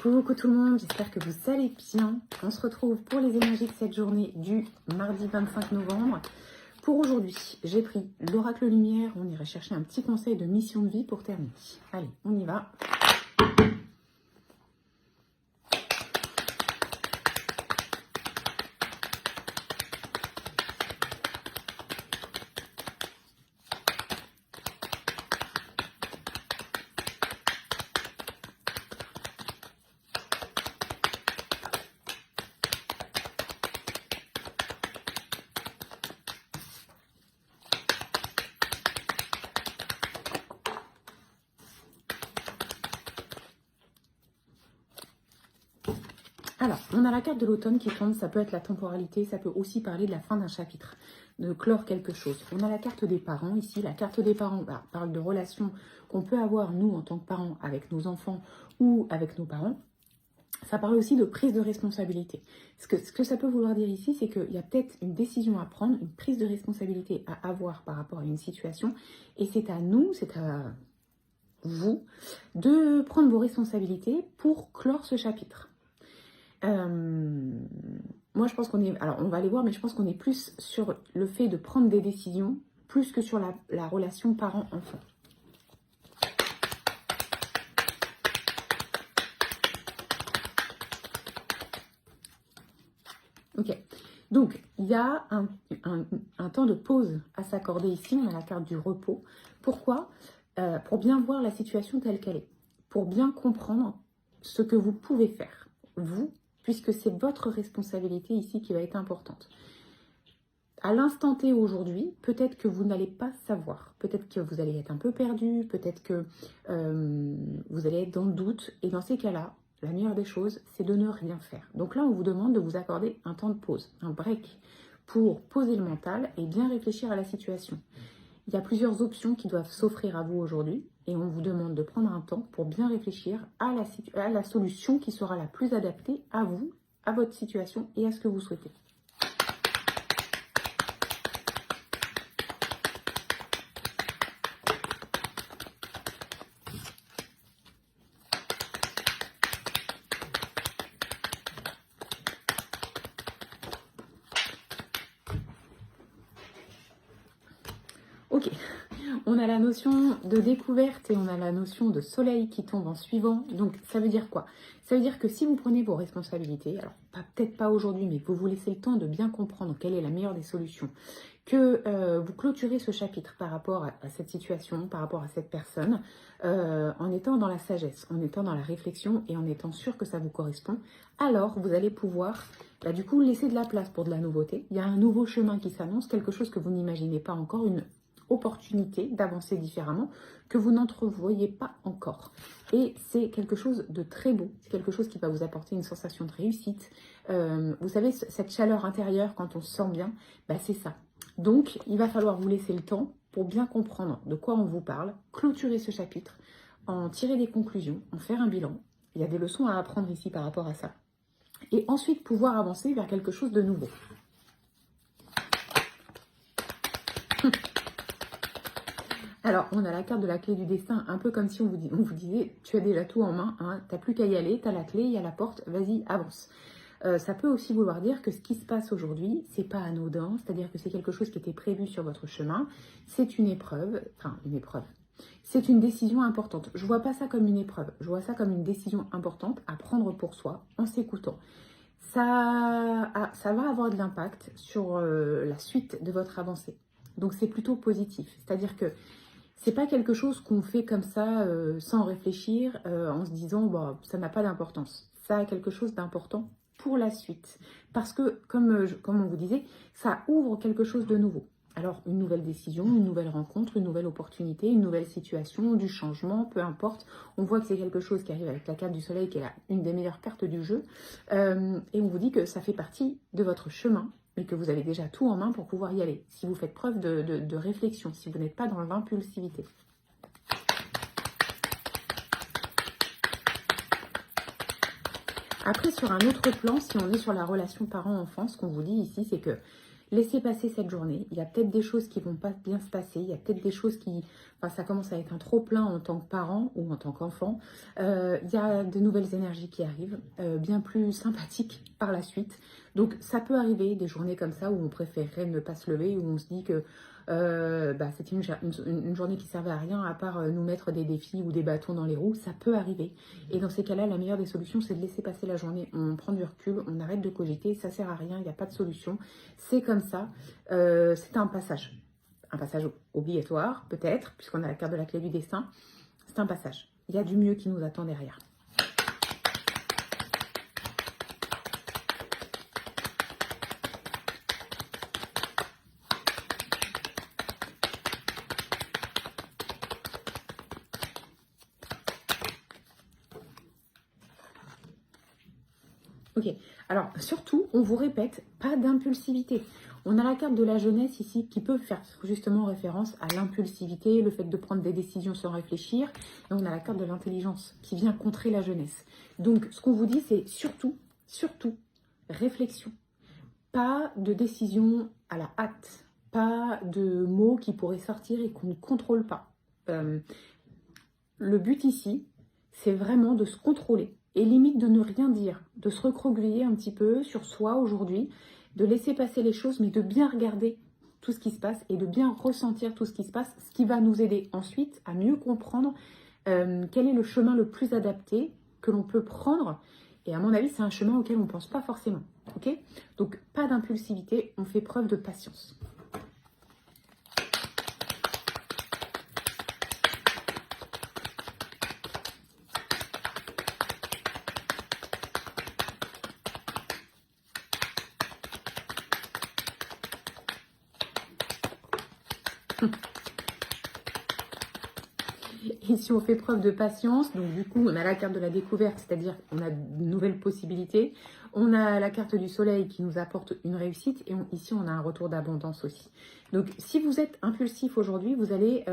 Coucou tout le monde, j'espère que vous allez bien. On se retrouve pour les énergies de cette journée du mardi 25 novembre. Pour aujourd'hui, j'ai pris l'oracle lumière. On irait chercher un petit conseil de mission de vie pour terminer. Allez, on y va. Alors, on a la carte de l'automne qui tombe, ça peut être la temporalité, ça peut aussi parler de la fin d'un chapitre, de clore quelque chose. On a la carte des parents ici, la carte des parents parle de relations qu'on peut avoir nous en tant que parents avec nos enfants ou avec nos parents. Ça parle aussi de prise de responsabilité. Ce que ça peut vouloir dire ici, c'est qu'il y a peut-être une décision à prendre, une prise de responsabilité à avoir par rapport à une situation, et c'est à nous, c'est à vous, de prendre vos responsabilités pour clore ce chapitre. Moi, je pense qu'on est... Alors, on va aller voir, mais je pense qu'on est plus sur le fait de prendre des décisions, plus que sur la relation parent-enfant. Ok. Donc, il y a un temps de pause à s'accorder ici. On a la carte du repos. Pourquoi ? Pour bien voir la situation telle qu'elle est. Pour bien comprendre ce que vous pouvez faire, vous, puisque c'est votre responsabilité ici qui va être importante. À l'instant T aujourd'hui, peut-être que vous n'allez pas savoir. Peut-être que vous allez être un peu perdu, peut-être que vous allez être dans le doute. Et dans ces cas-là, la meilleure des choses, c'est de ne rien faire. Donc là, on vous demande de vous accorder un temps de pause, un break, pour poser le mental et bien réfléchir à la situation. Il y a plusieurs options qui doivent s'offrir à vous aujourd'hui et on vous demande de prendre un temps pour bien réfléchir à la solution qui sera la plus adaptée à vous, à votre situation et à ce que vous souhaitez. Ok, on a la notion de découverte et on a la notion de soleil qui tombe en suivant. Donc, ça veut dire quoi? Ça veut dire que si vous prenez vos responsabilités, alors peut-être pas aujourd'hui, mais que vous vous laissez le temps de bien comprendre quelle est la meilleure des solutions, que vous clôturez ce chapitre par rapport à cette situation, par rapport à cette personne, en étant dans la sagesse, en étant dans la réflexion et en étant sûr que ça vous correspond, alors vous allez pouvoir du coup laisser de la place pour de la nouveauté. Il y a un nouveau chemin qui s'annonce, quelque chose que vous n'imaginez pas encore, une opportunité d'avancer différemment que vous n'entrevoyez pas encore. Et c'est quelque chose de très beau, c'est quelque chose qui va vous apporter une sensation de réussite. Vous savez, cette chaleur intérieure quand on se sent bien, c'est ça. Donc, il va falloir vous laisser le temps pour bien comprendre de quoi on vous parle, clôturer ce chapitre, en tirer des conclusions, en faire un bilan. Il y a des leçons à apprendre ici par rapport à ça. Et ensuite, pouvoir avancer vers quelque chose de nouveau. Alors, on a la carte de la clé du destin, un peu comme si on vous disait, tu as déjà tout en main, hein, tu n'as plus qu'à y aller, tu as la clé, il y a la porte, vas-y, avance. Ça peut aussi vouloir dire que ce qui se passe aujourd'hui, c'est pas anodin, c'est-à-dire que c'est quelque chose qui était prévu sur votre chemin, c'est une épreuve, c'est une décision importante. Je vois pas ça comme une épreuve, je vois ça comme une décision importante à prendre pour soi en s'écoutant. Ça va avoir de l'impact sur la suite de votre avancée. Donc c'est plutôt positif, c'est-à-dire que c'est pas quelque chose qu'on fait comme ça sans réfléchir, en se disant ça n'a pas d'importance. Ça a quelque chose d'important pour la suite. Parce que, comme on vous disait, ça ouvre quelque chose de nouveau. Alors, une nouvelle décision, une nouvelle rencontre, une nouvelle opportunité, une nouvelle situation, du changement, peu importe. On voit que c'est quelque chose qui arrive avec la carte du soleil, qui est une des meilleures cartes du jeu. Et on vous dit que ça fait partie de votre chemin, mais que vous avez déjà tout en main pour pouvoir y aller. Si vous faites preuve de réflexion, si vous n'êtes pas dans l'impulsivité. Après, sur un autre plan, si on est sur la relation parent-enfant, ce qu'on vous dit ici, c'est que Laissez passer cette journée. Il y a peut-être des choses qui vont pas bien se passer. Il y a peut-être des choses qui... Enfin, ça commence à être un trop-plein en tant que parent ou en tant qu'enfant. Il y a de nouvelles énergies qui arrivent, bien plus sympathiques par la suite. Donc, ça peut arriver des journées comme ça où on préférerait ne pas se lever, où on se dit que c'était une journée qui servait à rien à part nous mettre des défis ou des bâtons dans les roues. Ça peut arriver. Et dans ces cas-là, la meilleure des solutions, c'est de laisser passer la journée. On prend du recul, on arrête de cogiter, ça sert à rien, il n'y a pas de solution. C'est comme ça. C'est un passage. Un passage obligatoire, peut-être, puisqu'on a la carte de la clé du destin. C'est un passage. Il y a du mieux qui nous attend derrière. Ok, alors surtout, on vous répète, pas d'impulsivité. On a la carte de la jeunesse ici qui peut faire justement référence à l'impulsivité, le fait de prendre des décisions sans réfléchir. Et on a la carte de l'intelligence qui vient contrer la jeunesse. Donc, ce qu'on vous dit, c'est surtout, réflexion. Pas de décision à la hâte. Pas de mots qui pourraient sortir et qu'on ne contrôle pas. Le but ici, c'est vraiment de se contrôler. Et limite de ne rien dire, de se recroqueviller un petit peu sur soi aujourd'hui, de laisser passer les choses, mais de bien regarder tout ce qui se passe et de bien ressentir tout ce qui se passe, ce qui va nous aider ensuite à mieux comprendre quel est le chemin le plus adapté que l'on peut prendre. Et à mon avis, c'est un chemin auquel on ne pense pas forcément. Ok ? Donc, pas d'impulsivité, on fait preuve de patience. Ici, on fait preuve de patience. Donc, du coup, on a la carte de la découverte, c'est-à-dire qu'on a de nouvelles possibilités. On a la carte du soleil qui nous apporte une réussite. Et ici, on a un retour d'abondance aussi. Donc, si vous êtes impulsif aujourd'hui, vous allez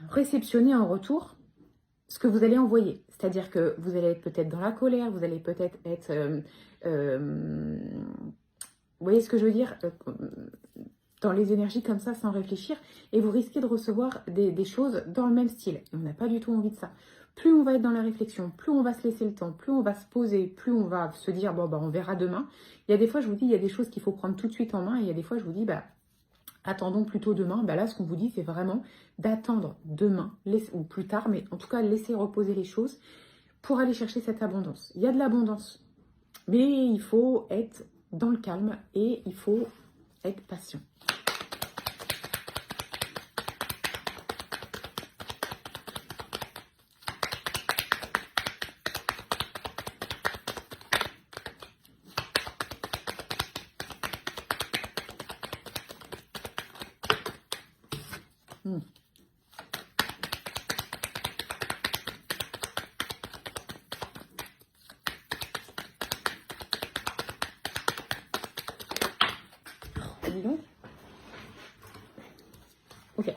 réceptionner en retour ce que vous allez envoyer. C'est-à-dire que vous allez être peut-être dans la colère, vous allez peut-être être... vous voyez ce que je veux dire ? Dans les énergies comme ça, sans réfléchir, et vous risquez de recevoir des choses dans le même style. Et on n'a pas du tout envie de ça. Plus on va être dans la réflexion, plus on va se laisser le temps, plus on va se poser, plus on va se dire, bon, on verra demain. Il y a des fois, je vous dis, il y a des choses qu'il faut prendre tout de suite en main, et il y a des fois, je vous dis, attendons plutôt demain. Là, ce qu'on vous dit, c'est vraiment d'attendre demain, ou plus tard, mais en tout cas, laisser reposer les choses pour aller chercher cette abondance. Il y a de l'abondance, mais il faut être dans le calme, et il faut être patient. Donc. Ok,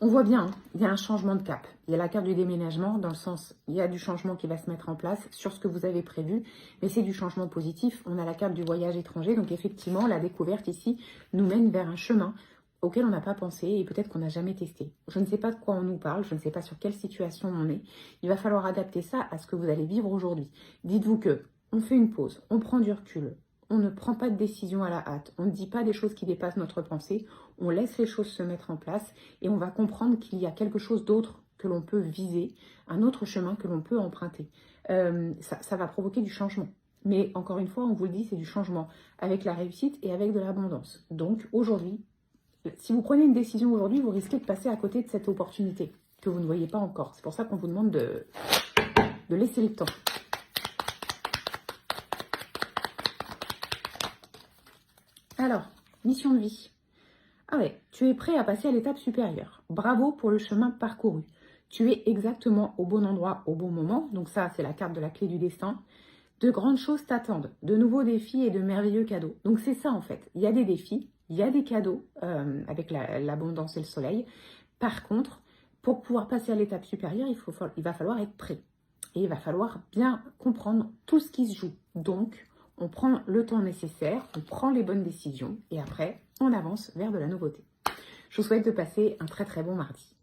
on voit bien, il y a un changement de cap. Il y a la carte du déménagement, dans le sens, il y a du changement qui va se mettre en place sur ce que vous avez prévu, mais c'est du changement positif. On a la carte du voyage étranger, donc effectivement, la découverte ici nous mène vers un chemin auquel on n'a pas pensé et peut-être qu'on n'a jamais testé. Je ne sais pas de quoi on nous parle, je ne sais pas sur quelle situation on est. Il va falloir adapter ça à ce que vous allez vivre aujourd'hui. Dites-vous que on fait une pause, on prend du recul. On ne prend pas de décision à la hâte, on ne dit pas des choses qui dépassent notre pensée, on laisse les choses se mettre en place et on va comprendre qu'il y a quelque chose d'autre que l'on peut viser, un autre chemin que l'on peut emprunter. Ça va provoquer du changement. Mais encore une fois, on vous le dit, c'est du changement avec la réussite et avec de l'abondance. Donc aujourd'hui, si vous prenez une décision aujourd'hui, vous risquez de passer à côté de cette opportunité que vous ne voyez pas encore. C'est pour ça qu'on vous demande de laisser le temps. Alors, mission de vie. Ah ouais, tu es prêt à passer à l'étape supérieure. Bravo pour le chemin parcouru. Tu es exactement au bon endroit, au bon moment. Donc ça, c'est la carte de la clé du destin. De grandes choses t'attendent, de nouveaux défis et de merveilleux cadeaux. Donc c'est ça en fait. Il y a des défis, il y a des cadeaux avec l'abondance et le soleil. Par contre, pour pouvoir passer à l'étape supérieure, il va falloir être prêt. Et il va falloir bien comprendre tout ce qui se joue. Donc, on prend le temps nécessaire, on prend les bonnes décisions et après, on avance vers de la nouveauté. Je vous souhaite de passer un très très bon mardi.